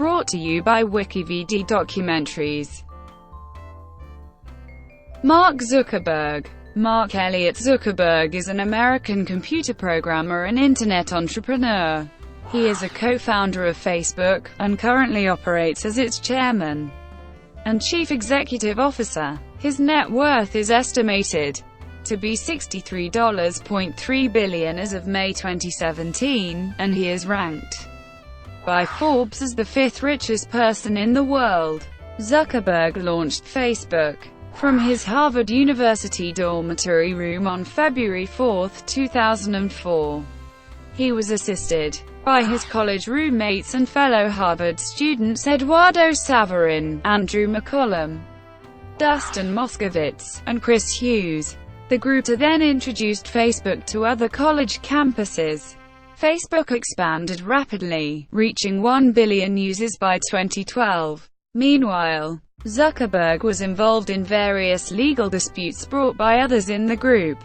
Brought to you by WikiVidi Documentaries. Mark Zuckerberg. Mark Elliott Zuckerberg is an American computer programmer and internet entrepreneur. He is a co-founder of Facebook, and currently operates as its chairman and chief executive officer. His net worth is estimated to be $63.3 billion as of May 2017, and he is ranked by Forbes as the fifth richest person in the world. Zuckerberg launched Facebook from his Harvard University dormitory room on February 4, 2004. He was assisted by his college roommates and fellow Harvard students Eduardo Saverin, Andrew McCollum, Dustin Moskovitz, and Chris Hughes. The group then introduced Facebook to other college campuses. Facebook expanded rapidly, reaching 1 billion users by 2012. Meanwhile, Zuckerberg was involved in various legal disputes brought by others in the group,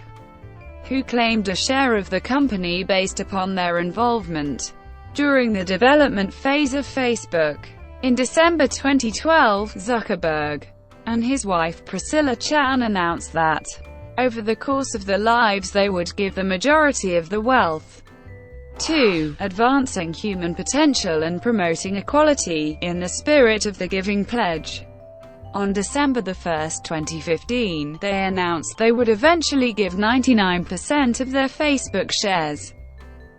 who claimed a share of the company based upon their involvement during the development phase of Facebook. In December 2012, Zuckerberg and his wife Priscilla Chan announced that, over the course of their lives, they would give the majority of the wealth to advancing human potential and promoting equality, in the spirit of the Giving Pledge. On December 1, 2015, they announced they would eventually give 99% of their Facebook shares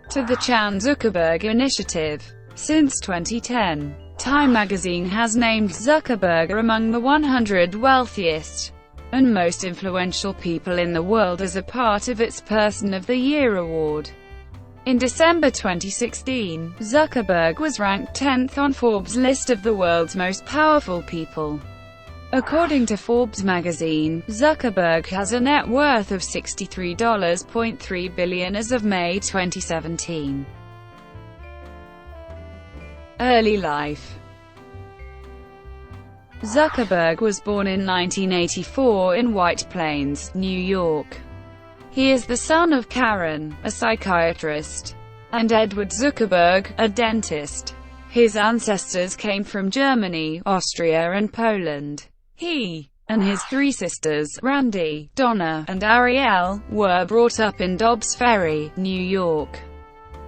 to the Chan-Zuckerberg Initiative. Since 2010, Time magazine has named Zuckerberg among the 100 wealthiest and most influential people in the world as a part of its Person of the Year award. In December 2016, Zuckerberg was ranked 10th on Forbes' list of the world's most powerful people. According to Forbes magazine, Zuckerberg has a net worth of $63.3 billion as of May 2017. Early life. Zuckerberg was born in 1984 in White Plains, New York. He is the son of Karen, a psychiatrist, and Edward Zuckerberg, a dentist. His ancestors came from Germany, Austria and Poland. He and his three sisters, Randy, Donna, and Ariel, were brought up in Dobbs Ferry, New York,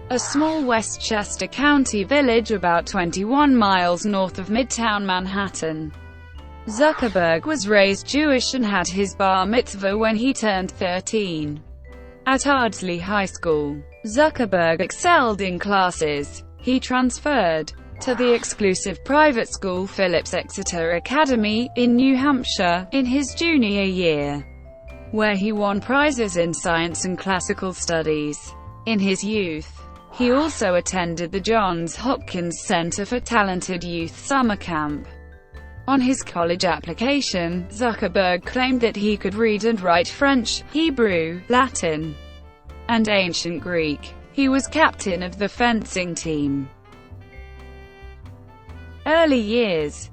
a small Westchester County village about 21 miles north of Midtown Manhattan. Zuckerberg was raised Jewish and had his bar mitzvah when he turned 13. At Ardsley High School, Zuckerberg excelled in classes. He transferred to the exclusive private school Phillips Exeter Academy, in New Hampshire, in his junior year, where he won prizes in science and classical studies. In his youth, he also attended the Johns Hopkins Center for Talented Youth summer camp. On his college application, Zuckerberg claimed that he could read and write French, Hebrew, Latin, and Ancient Greek. He was captain of the fencing team. Early years.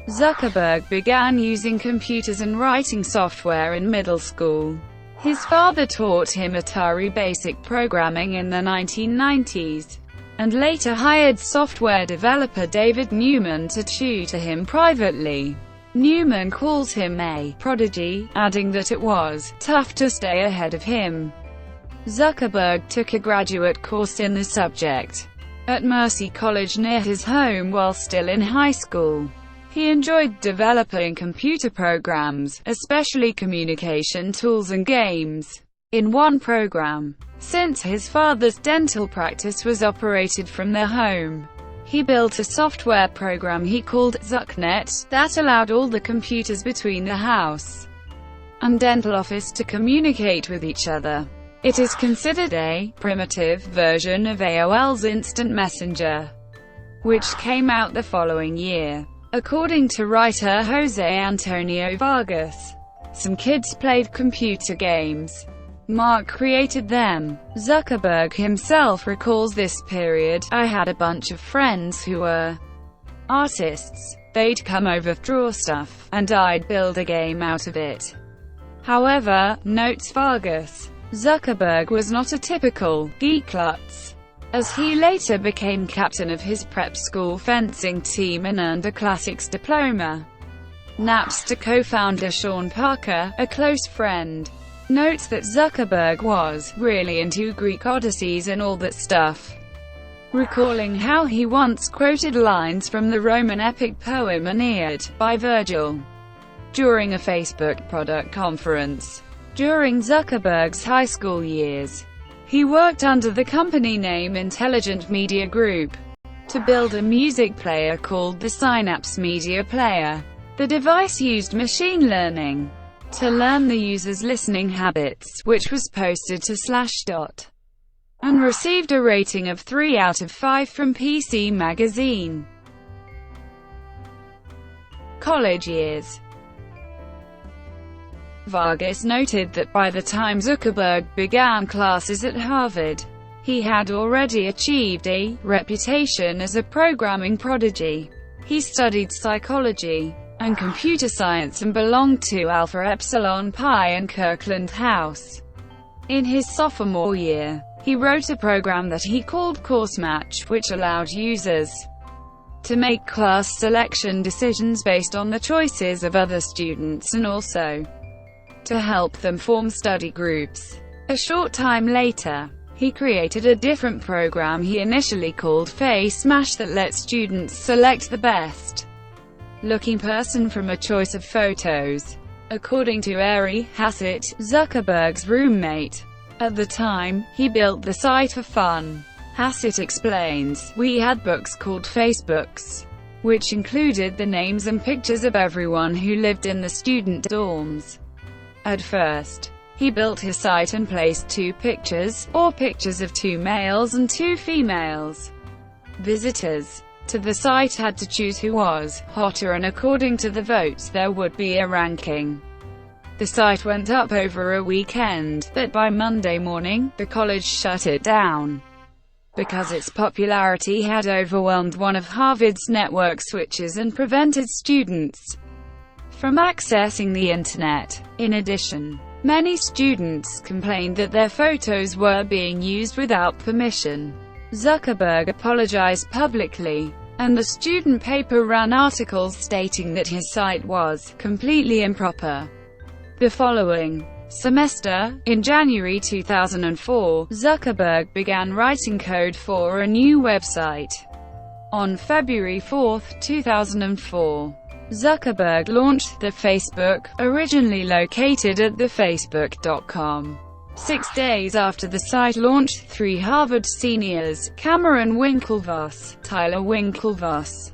Zuckerberg began using computers and writing software in middle school. His father taught him Atari Basic programming in the 1990s, and later hired software developer David Newman to tutor him privately. Newman calls him a prodigy, adding that it was tough to stay ahead of him. Zuckerberg took a graduate course in the subject at Mercy College near his home while still in high school. He enjoyed developing computer programs, especially communication tools and games. In one program, since his father's dental practice was operated from their home, he built a software program he called ZUCKERBERG that allowed all the computers between the house and dental office to communicate with each other. It is considered a primitive version of AOL's Instant Messenger, which came out the following year. According to writer Jose Antonio Vargas, some kids played computer games. Mark created them. Zuckerberg himself recalls this period. I had a bunch of friends who were artists. They'd come over, draw stuff, and I'd build a game out of it. However, notes Vargas, Zuckerberg was not a typical geek klutz. as he later became captain of his prep school fencing team and earned a classics diploma. Napster co-founder Sean Parker, a close friend, notes that Zuckerberg was really into Greek odysseys and all that stuff, recalling how he once quoted lines from the Roman epic poem Aeneid, by Virgil, during a Facebook product conference. During Zuckerberg's high school years, he worked under the company name Intelligent Media Group to build a music player called the Synapse Media Player. The device used machine learning to learn the user's listening habits, which was posted to Slashdot, and received a rating of 3 out of 5 from PC Magazine. College years. Vargas noted that by the time Zuckerberg began classes at Harvard, he had already achieved a reputation as a programming prodigy. He studied psychology and computer science and belonged to Alpha Epsilon Pi and Kirkland House. In his sophomore year, he wrote a program that he called Course Match, which allowed users to make class selection decisions based on the choices of other students and also to help them form study groups. A short time later, he created a different program he initially called Face Mash that let students select the best looking person from a choice of photos. According to Ari Hassett, Zuckerberg's roommate at the time, he built the site for fun. Hassett explains, "We had books called Facebooks, which included the names and pictures of everyone who lived in the student dorms. At first, he built his site and placed 2 pictures, or pictures of 2 males and 2 females. Visitors to the site had to choose who was hotter, and according to the votes there would be a ranking. The site went up over a weekend, but by Monday morning, the college shut it down because its popularity had overwhelmed one of Harvard's network switches and prevented students from accessing the internet. In addition, many students complained that their photos were being used without permission. Zuckerberg apologized publicly, and the student paper ran articles stating that his site was completely improper. The following semester, in January 2004, Zuckerberg began writing code for a new website. On February 4, 2004, Zuckerberg launched the Facebook, originally located at thefacebook.com. 6 days after the site launched, 3 Harvard seniors, Cameron Winklevoss, Tyler Winklevoss,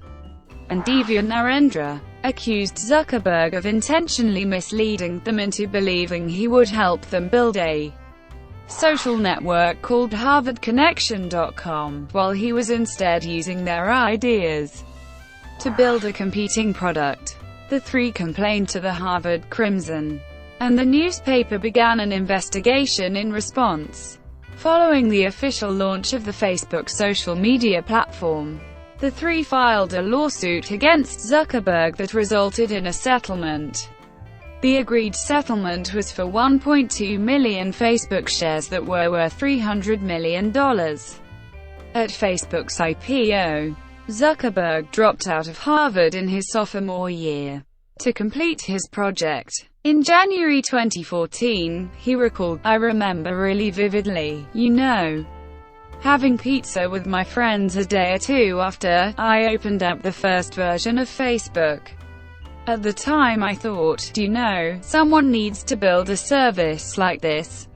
and Divya Narendra, accused Zuckerberg of intentionally misleading them into believing he would help them build a social network called HarvardConnection.com, while he was instead using their ideas to build a competing product. The 3 complained to the Harvard Crimson, and the newspaper began an investigation in response. Following the official launch of the Facebook social media platform, the 3 filed a lawsuit against Zuckerberg that resulted in a settlement. The agreed settlement was for 1.2 million Facebook shares that were worth $300 million. At Facebook's IPO, Zuckerberg dropped out of Harvard in his sophomore year to complete his project. In January 2014, he recalled, "I remember really vividly, having pizza with my friends a day or 2 after I opened up the first version of Facebook. At the time I thought, someone needs to build a service like this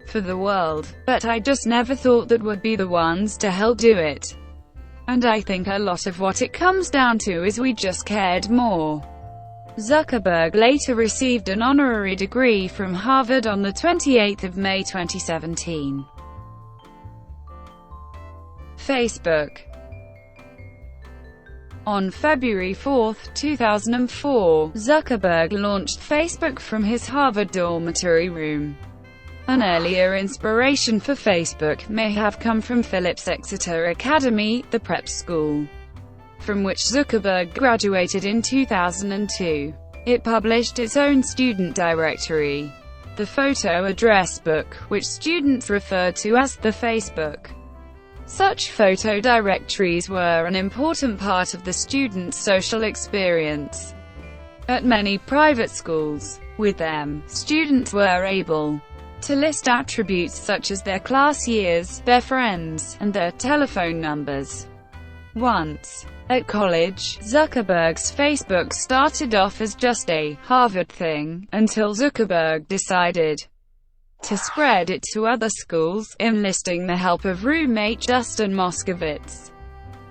for the world, but I just never thought that would be the ones to help do it. And I think a lot of what it comes down to is we just cared more." Zuckerberg later received an honorary degree from Harvard on the 28th of May 2017. Facebook. On February 4, 2004, Zuckerberg launched Facebook from his Harvard dormitory room. An earlier inspiration for Facebook may have come from Phillips Exeter Academy, the prep school from which Zuckerberg graduated in 2002. It published its own student directory, the photo address book, which students referred to as the Facebook. Such photo directories were an important part of the student's social experience. At many private schools, with them, students were able to list attributes such as their class years, their friends, and their telephone numbers. Once at college, Zuckerberg's Facebook started off as just a Harvard thing, until Zuckerberg decided to spread it to other schools, enlisting the help of roommate Justin Moskowitz.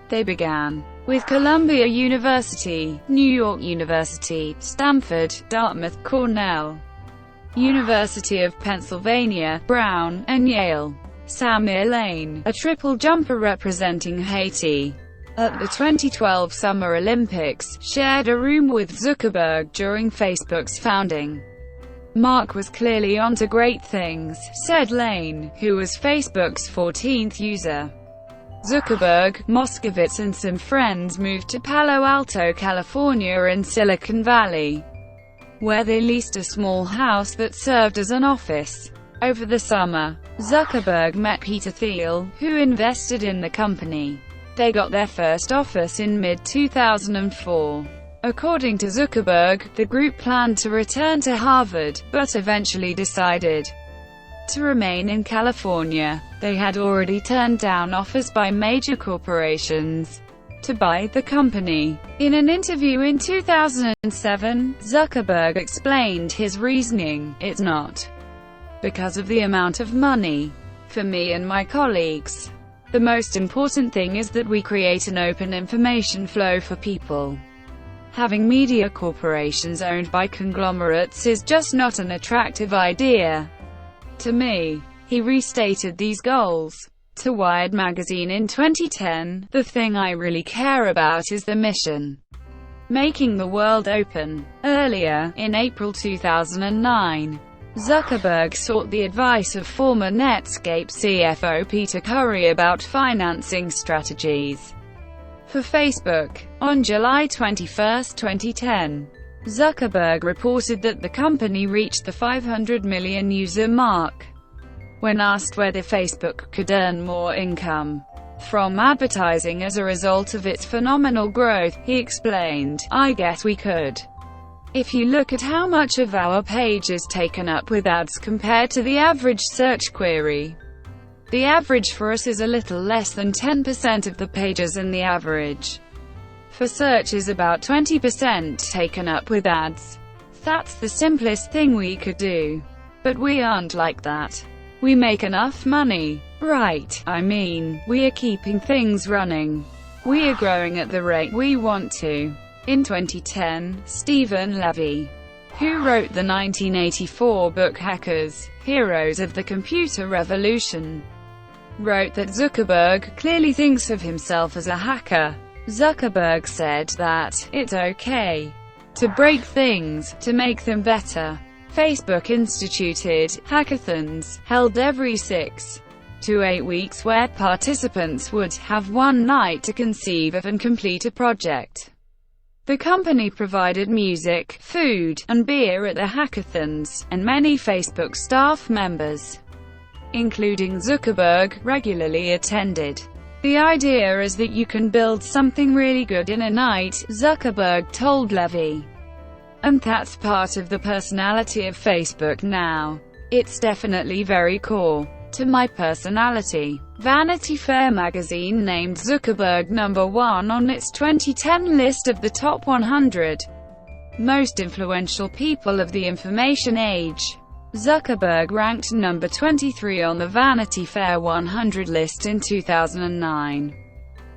They began with Columbia University, New York University, Stanford, Dartmouth, Cornell, University of Pennsylvania, Brown, and Yale. Samir Lane, a triple jumper representing Haiti at the 2012 Summer Olympics, shared a room with Zuckerberg during Facebook's founding. "Mark was clearly onto great things," said Lane, who was Facebook's 14th user. Zuckerberg, Moskowitz and some friends moved to Palo Alto, California in Silicon Valley, where they leased a small house that served as an office. Over the summer, Zuckerberg met Peter Thiel, who invested in the company. They got their first office in mid-2004. According to Zuckerberg, the group planned to return to Harvard, but eventually decided to remain in California. They had already turned down offers by major corporations to buy the company. In an interview in 2007, Zuckerberg explained his reasoning: "It's not because of the amount of money. For me and my colleagues, the most important thing is that we create an open information flow for people. Having media corporations owned by conglomerates is just not an attractive idea to me." He restated these goals to Wired magazine in 2010, "The thing I really care about is the mission. Making the world open." Earlier, in April 2009, Zuckerberg sought the advice of former Netscape CFO Peter Curry about financing strategies for Facebook. On July 21, 2010, Zuckerberg reported that the company reached the 500 million user mark. When asked whether Facebook could earn more income from advertising as a result of its phenomenal growth, he explained, "I guess we could. If you look at how much of our page is taken up with ads compared to the average search query, the average for us is a little less than 10% of the pages, and the average for search is about 20% taken up with ads. That's the simplest thing we could do. But we aren't like that. We make enough money. Right? I mean, we are keeping things running. We are growing at the rate we want to." In 2010, Stephen Levy, who wrote the 1984 book Hackers, Heroes of the Computer Revolution, wrote that Zuckerberg clearly thinks of himself as a hacker. Zuckerberg said that, "It's okay to break things, to make them better." Facebook instituted hackathons, held every 6 to 8 weeks, where participants would have one night to conceive of and complete a project. The company provided music, food, and beer at the hackathons, and many Facebook staff members, including Zuckerberg, regularly attended. "The idea is that you can build something really good in a night," Zuckerberg told Levy. "And that's part of the personality of Facebook now. It's definitely very core to my personality." Vanity Fair magazine named Zuckerberg #1 on its 2010 list of the top 100 most influential people of the information age. Zuckerberg ranked number 23 on the Vanity Fair 100 list in 2009.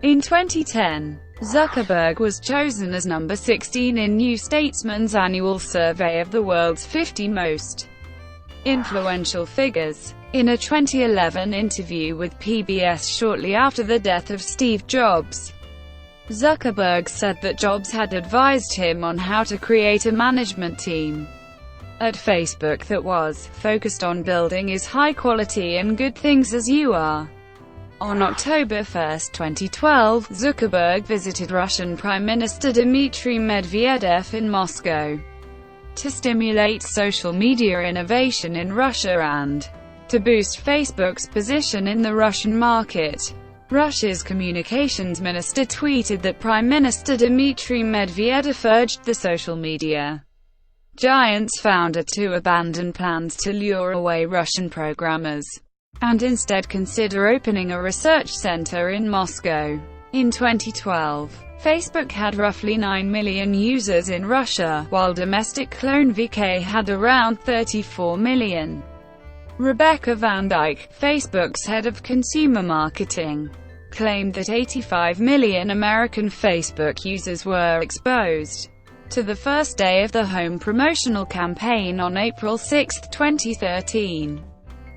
In 2010, Zuckerberg was chosen as number 16 in New Statesman's annual survey of the world's 50 most influential figures. In a 2011 interview with PBS shortly after the death of Steve Jobs, Zuckerberg said that Jobs had advised him on how to create a management team at Facebook that was focused on building as high quality and good things as you are. On October 1, 2012, Zuckerberg visited Russian Prime Minister Dmitry Medvedev in Moscow to stimulate social media innovation in Russia and to boost Facebook's position in the Russian market. Russia's communications minister tweeted that Prime Minister Dmitry Medvedev urged the social media giant's founder to abandon plans to lure away Russian programmers, and instead consider opening a research center in Moscow. In 2012, Facebook had roughly 9 million users in Russia, while domestic clone VK had around 34 million. Rebecca Van Dyke, Facebook's head of consumer marketing, claimed that 85 million American Facebook users were exposed to the first day of the home promotional campaign on April 6, 2013.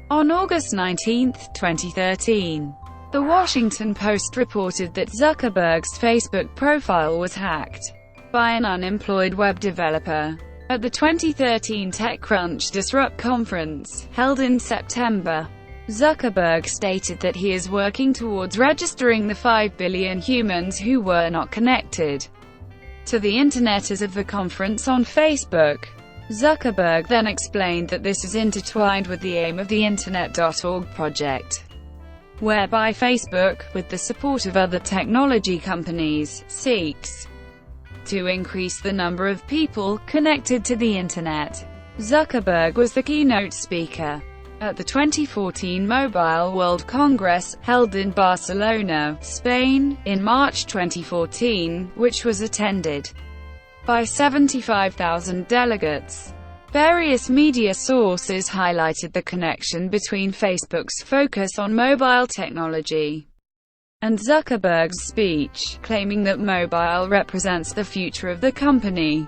On August 19, 2013, The Washington Post reported that Zuckerberg's Facebook profile was hacked by an unemployed web developer. At the 2013 TechCrunch Disrupt conference, held in September, Zuckerberg stated that he is working towards registering the 5 billion humans who were not connected to the Internet as of the conference on Facebook. Zuckerberg then explained that this is intertwined with the aim of the Internet.org project, whereby Facebook, with the support of other technology companies, seeks to increase the number of people connected to the Internet. Zuckerberg was the keynote speaker at the 2014 Mobile World Congress, held in Barcelona, Spain, in March 2014, which was attended by 75,000 delegates. Various media sources highlighted the connection between Facebook's focus on mobile technology and Zuckerberg's speech, claiming that mobile represents the future of the company.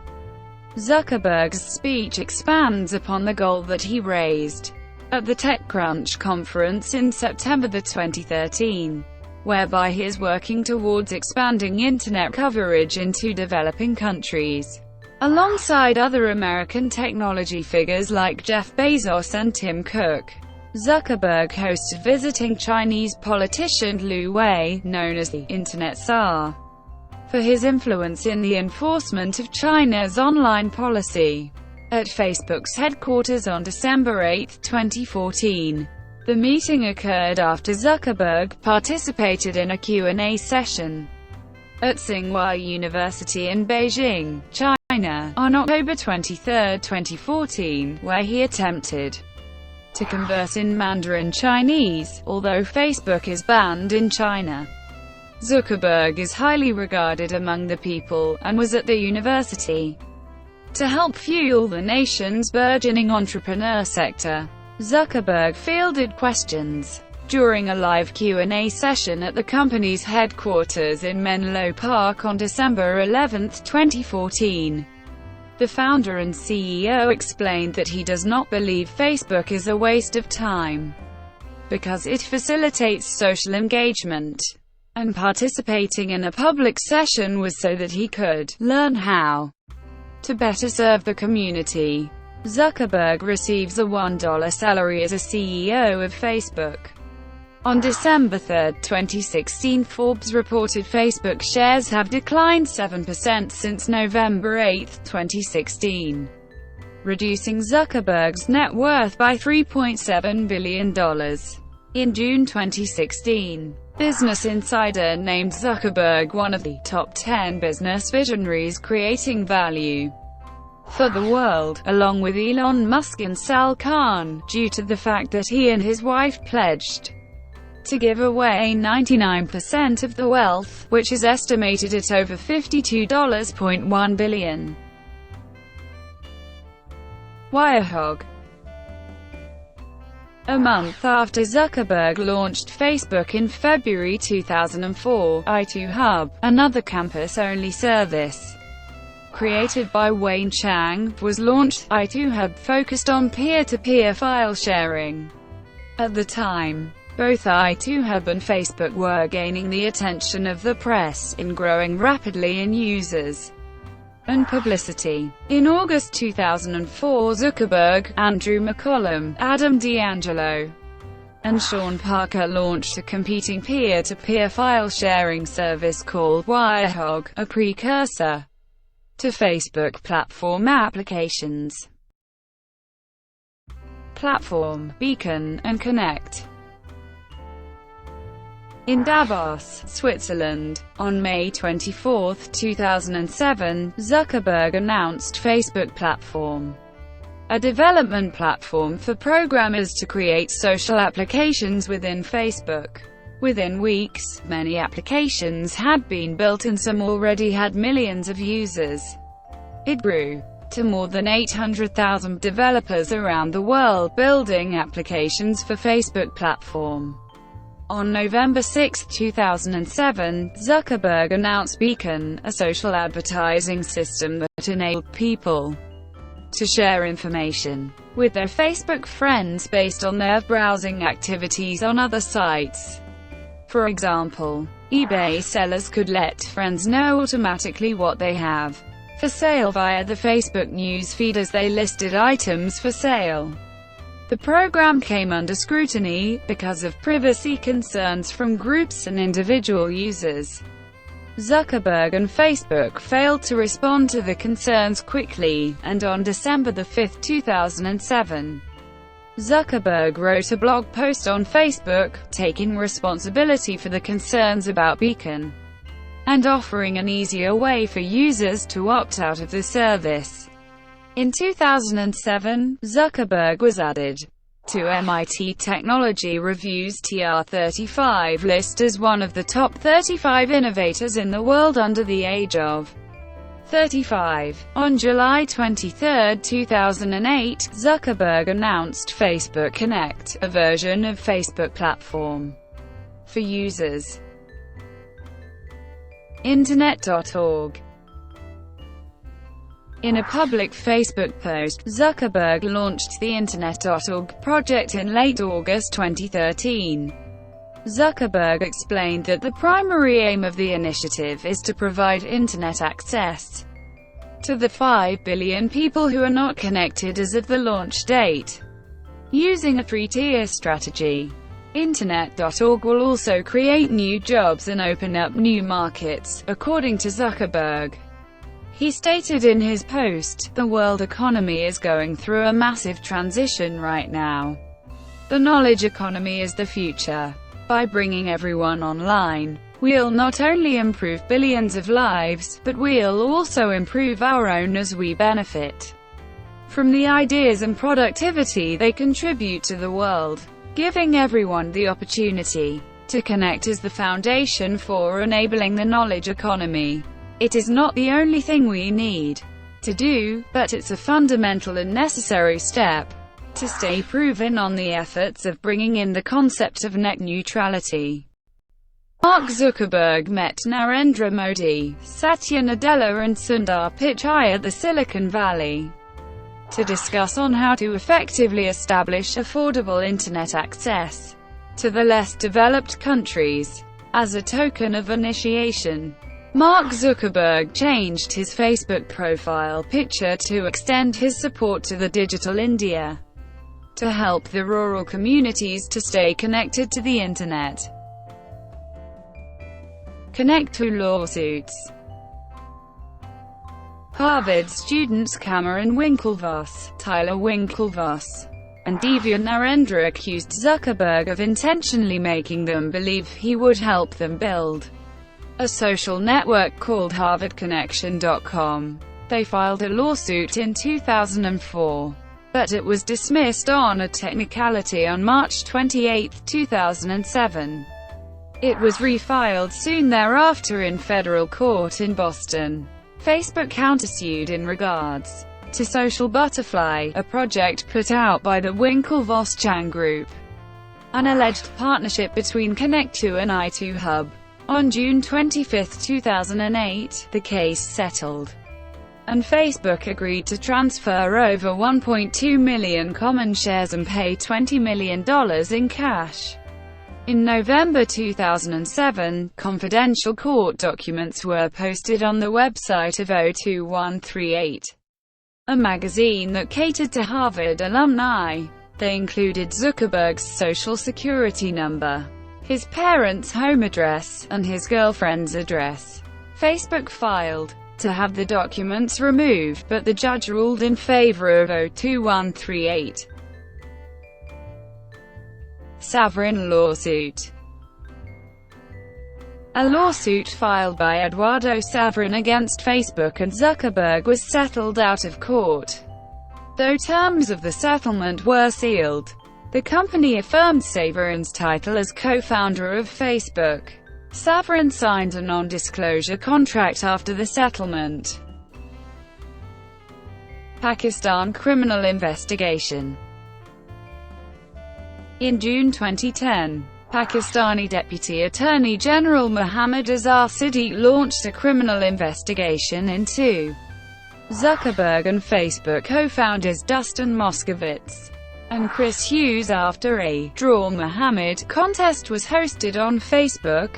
Zuckerberg's speech expands upon the goal that he raised at the TechCrunch conference in September 2013, whereby he is working towards expanding Internet coverage into developing countries, alongside other American technology figures like Jeff Bezos and Tim Cook. Zuckerberg hosted visiting Chinese politician Liu Wei, known as the Internet Tsar, for his influence in the enforcement of China's online policy, at Facebook's headquarters on December 8, 2014. The meeting occurred after Zuckerberg participated in a Q&A session at Tsinghua University in Beijing, China, on October 23, 2014, where he attempted to converse in Mandarin Chinese, although Facebook is banned in China. Zuckerberg is highly regarded among the people, and was at the university to help fuel the nation's burgeoning entrepreneur sector. Zuckerberg fielded questions during a live Q&A session at the company's headquarters in Menlo Park on December 11, 2014. The founder and CEO explained that he does not believe Facebook is a waste of time, because it facilitates social engagement, and participating in a public session was so that he could learn how to better serve the community. Zuckerberg receives a $1 salary as a CEO of Facebook. On December 3, 2016, Forbes reported Facebook shares have declined 7% since November 8, 2016, reducing Zuckerberg's net worth by $3.7 billion. In June 2016, Business Insider named Zuckerberg one of the top 10 business visionaries creating value for the world, along with Elon Musk and Sal Khan, due to the fact that he and his wife pledged to give away 99% of the wealth, which is estimated at over $52.1 billion. Wirehog. A month after Zuckerberg launched Facebook in February 2004, i2Hub, another campus-only service created by Wayne Chang, was launched. i2Hub focused on peer-to-peer file sharing. At the time, both i2Hub and Facebook were gaining the attention of the press, and growing rapidly in users and publicity. In August 2004, Zuckerberg, Andrew McCollum, Adam D'Angelo, and Sean Parker launched a competing peer-to-peer file sharing service called Wirehog, a precursor to Facebook platform applications. Platform, Beacon, and Connect. In Davos, Switzerland, on May 24, 2007, Zuckerberg announced Facebook Platform, a development platform for programmers to create social applications within Facebook. Within weeks, many applications had been built and some already had millions of users. It grew to more than 800,000 developers around the world building applications for Facebook Platform. On November 6, 2007, Zuckerberg announced Beacon, a social advertising system that enabled people to share information with their Facebook friends based on their browsing activities on other sites. For example, eBay sellers could let friends know automatically what they have for sale via the Facebook news feed as they listed items for sale. The program came under scrutiny because of privacy concerns from groups and individual users. Zuckerberg and Facebook failed to respond to the concerns quickly, and on December 5, 2007, Zuckerberg wrote a blog post on Facebook, taking responsibility for the concerns about Beacon, and offering an easier way for users to opt out of the service. In 2007, Zuckerberg was added to MIT Technology Review's TR35 list as one of the top 35 innovators in the world under the age of 35. On July 23, 2008, Zuckerberg announced Facebook Connect, a version of Facebook Platform for users. Internet.org. In a public Facebook post, Zuckerberg launched the Internet.org project in late August 2013. Zuckerberg explained that the primary aim of the initiative is to provide Internet access to the 5 billion people who are not connected as of the launch date, using a 3-tier strategy. Internet.org will also create new jobs and open up new markets, according to Zuckerberg. He stated in his post, "The world economy is going through a massive transition right now. The knowledge economy is the future. By bringing everyone online, we'll not only improve billions of lives, but we'll also improve our own as we benefit from the ideas and productivity they contribute to the world. Giving everyone the opportunity to connect is the foundation for enabling the knowledge economy. It is not the only thing we need to do, but it's a fundamental and necessary step to stay proven on the efforts of bringing in the concept of net neutrality." Mark Zuckerberg met Narendra Modi, Satya Nadella and Sundar Pichai at the Silicon Valley to discuss on how to effectively establish affordable Internet access to the less developed countries. As a token of initiation, Mark Zuckerberg changed his Facebook profile picture to extend his support to the Digital India, to help the rural communities to stay connected to the Internet. ConnectU lawsuits. Harvard students Cameron Winklevoss, Tyler Winklevoss, and Divya Narendra accused Zuckerberg of intentionally making them believe he would help them build a social network called HarvardConnection.com. They filed a lawsuit in 2004, but it was dismissed on a technicality on March 28, 2007. It was refiled soon thereafter in federal court in Boston. Facebook countersued in regards to Social Butterfly, a project put out by the Winklevoss-Chang Group, an alleged partnership between ConnectU and i2Hub. On June 25, 2008, the case settled, and Facebook agreed to transfer over 1.2 million common shares and pay $20 million in cash. In November 2007, confidential court documents were posted on the website of 02138, a magazine that catered to Harvard alumni. They included Zuckerberg's social security number, his parents' home address, and his girlfriend's address. Facebook filed to have the documents removed, but the judge ruled in favor of 02138. Saverin lawsuit. A lawsuit filed by Eduardo Saverin against Facebook and Zuckerberg was settled out of court, though terms of the settlement were sealed. The company affirmed Saverin's title as co-founder of Facebook. Saverin signed a non-disclosure contract after the settlement. Pakistan criminal investigation. In June 2010, Pakistani Deputy Attorney General Mohammad Azhar Siddique launched a criminal investigation into Zuckerberg and Facebook co-founders Dustin Moskovitz and Chris Hughes after a "Draw Mohammed" contest was hosted on Facebook.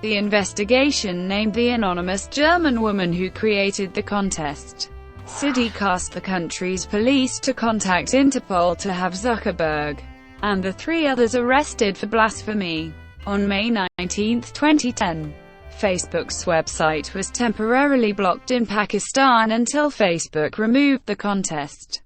The investigation named the anonymous German woman who created the contest. Siddique asked the country's police to contact Interpol to have Zuckerberg and the three others arrested for blasphemy. On May 19, 2010, Facebook's website was temporarily blocked in Pakistan until Facebook removed the contest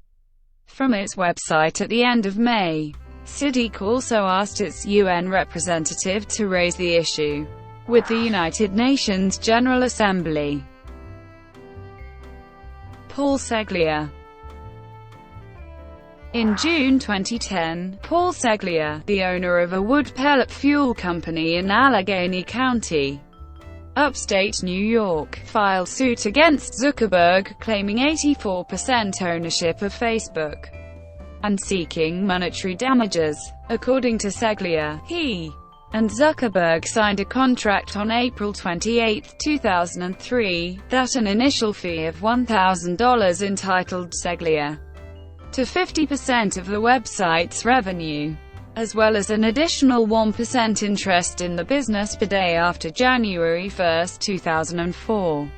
from its website at the end of May. Siddique also asked its UN representative to raise the issue with the United Nations General Assembly. Paul Ceglia. In June 2010, Paul Ceglia, the owner of a wood pellet fuel company in Allegheny County, upstate New York, filed suit against Zuckerberg, claiming 84% ownership of Facebook and seeking monetary damages. According to Ceglia, he and Zuckerberg signed a contract on April 28, 2003, that an initial fee of $1,000 entitled Ceglia to 50% of the website's revenue, as well as an additional 1% interest in the business per day after January 1, 2004.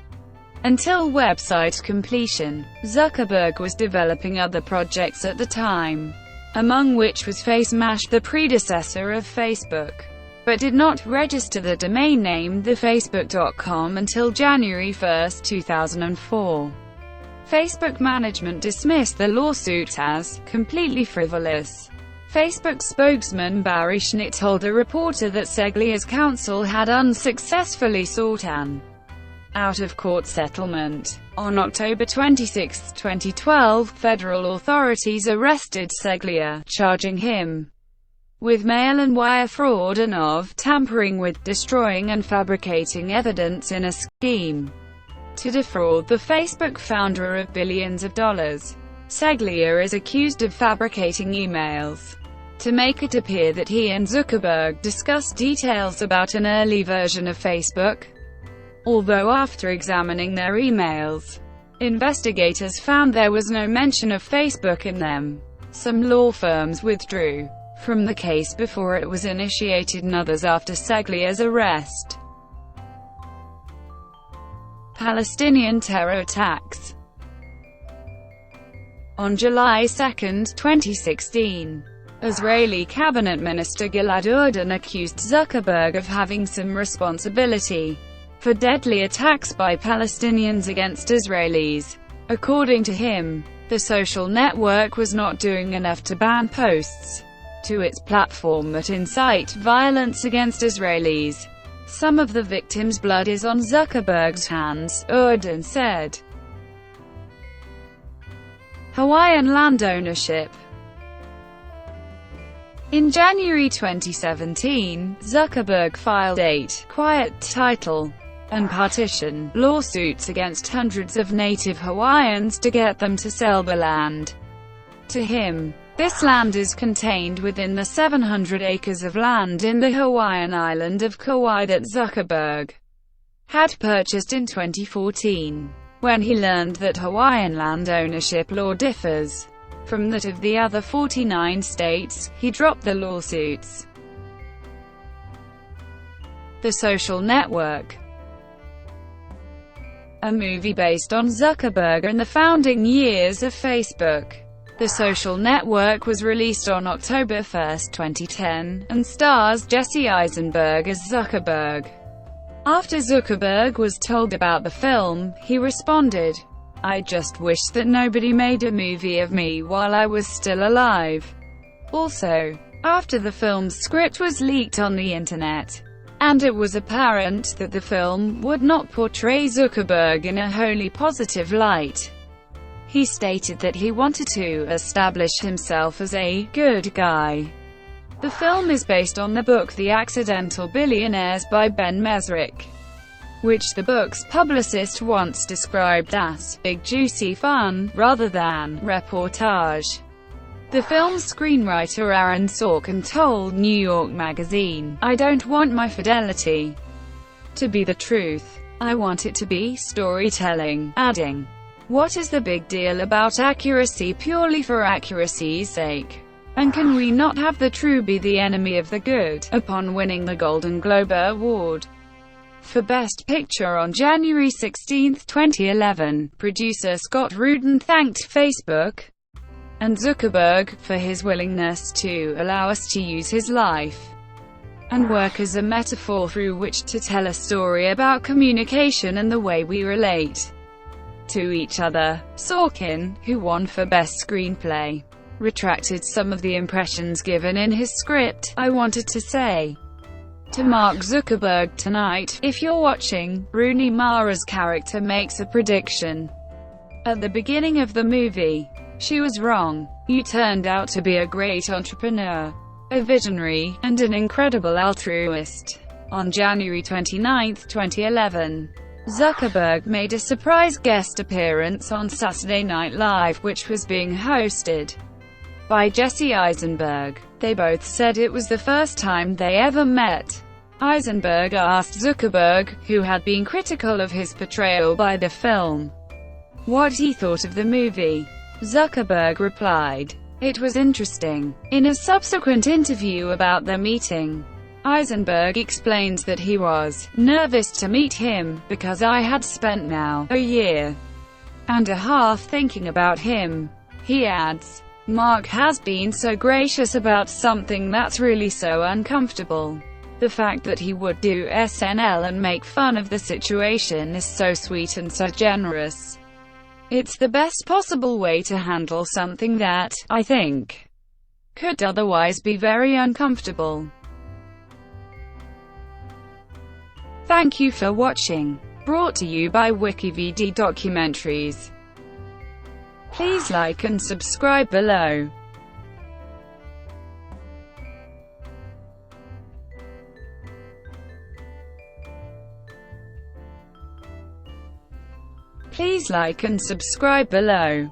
Until website completion, Zuckerberg was developing other projects at the time, among which was FaceMash, the predecessor of Facebook, but did not register the domain name thefacebook.com until January 1, 2004. Facebook management dismissed the lawsuit as completely frivolous. Facebook spokesman Barry Schnitt told a reporter that Ceglia's counsel had unsuccessfully sought an out-of-court settlement. On October 26, 2012, federal authorities arrested Ceglia, charging him with mail and wire fraud and of tampering with, destroying and fabricating evidence in a scheme to defraud the Facebook founder of billions of dollars. Ceglia is accused of fabricating emails to make it appear that he and Zuckerberg discussed details about an early version of Facebook. Although after examining their emails, investigators found there was no mention of Facebook in them. Some law firms withdrew from the case before it was initiated and others after Ceglia's arrest. Palestinian terror attacks. On July 2, 2016, Israeli cabinet minister Gilad Erdan accused Zuckerberg of having some responsibility for deadly attacks by Palestinians against Israelis. According to him, the social network was not doing enough to ban posts to its platform that incite violence against Israelis. Some of the victims' blood is on Zuckerberg's hands, Erdan said. Hawaiian land ownership. In January 2017, Zuckerberg filed 8 quiet title and partition lawsuits against hundreds of native Hawaiians to get them to sell the land to him. This land is contained within the 700 acres of land in the Hawaiian island of Kauai that Zuckerberg had purchased in 2014. When he learned that Hawaiian land ownership law differs from that of the other 49 states, he dropped the lawsuits. The Social Network. A movie based on Zuckerberg and the founding years of Facebook. The Social Network was released on October 1, 2010, and stars Jesse Eisenberg as Zuckerberg. After Zuckerberg was told about the film, he responded, "I just wish that nobody made a movie of me while I was still alive." Also, after the film's script was leaked on the internet, and it was apparent that the film would not portray Zuckerberg in a wholly positive light. He stated that he wanted to establish himself as a good guy. The film is based on the book The Accidental Billionaires by Ben Mesrich, which the book's publicist once described as big juicy fun, rather than reportage. The film's screenwriter Aaron Sorkin told New York Magazine, "I don't want my fidelity to be the truth. I want it to be storytelling," adding, "What is the big deal about accuracy purely for accuracy's sake? And can we not have the true be the enemy of the good?" Upon winning the Golden Globe Award for Best Picture on January 16, 2011, producer Scott Rudin thanked Facebook and Zuckerberg for his willingness to allow us to use his life and work as a metaphor through which to tell a story about communication and the way we relate to each other. Sorkin, who won for Best Screenplay, retracted some of the impressions given in his script. "I wanted to say to Mark Zuckerberg tonight, if you're watching, Rooney Mara's character makes a prediction at the beginning of the movie. She was wrong. You turned out to be a great entrepreneur, a visionary, and an incredible altruist." On January 29, 2011, Zuckerberg made a surprise guest appearance on Saturday Night Live, which was being hosted by Jesse Eisenberg. They both said it was the first time they ever met. Eisenberg asked Zuckerberg, who had been critical of his portrayal by the film, what he thought of the movie. Zuckerberg replied, "It was interesting." In a subsequent interview about their meeting, Eisenberg explains that he was nervous to meet him, because I had spent now a year and a half thinking about him. He adds, "Mark has been so gracious about something that's really so uncomfortable. The fact that he would do SNL and make fun of the situation is so sweet and so generous. It's the best possible way to handle something that, I think, could otherwise be very uncomfortable." Thank you for watching. Brought to you by WikiVidi Documentaries. Please like and subscribe below. Please like and subscribe below.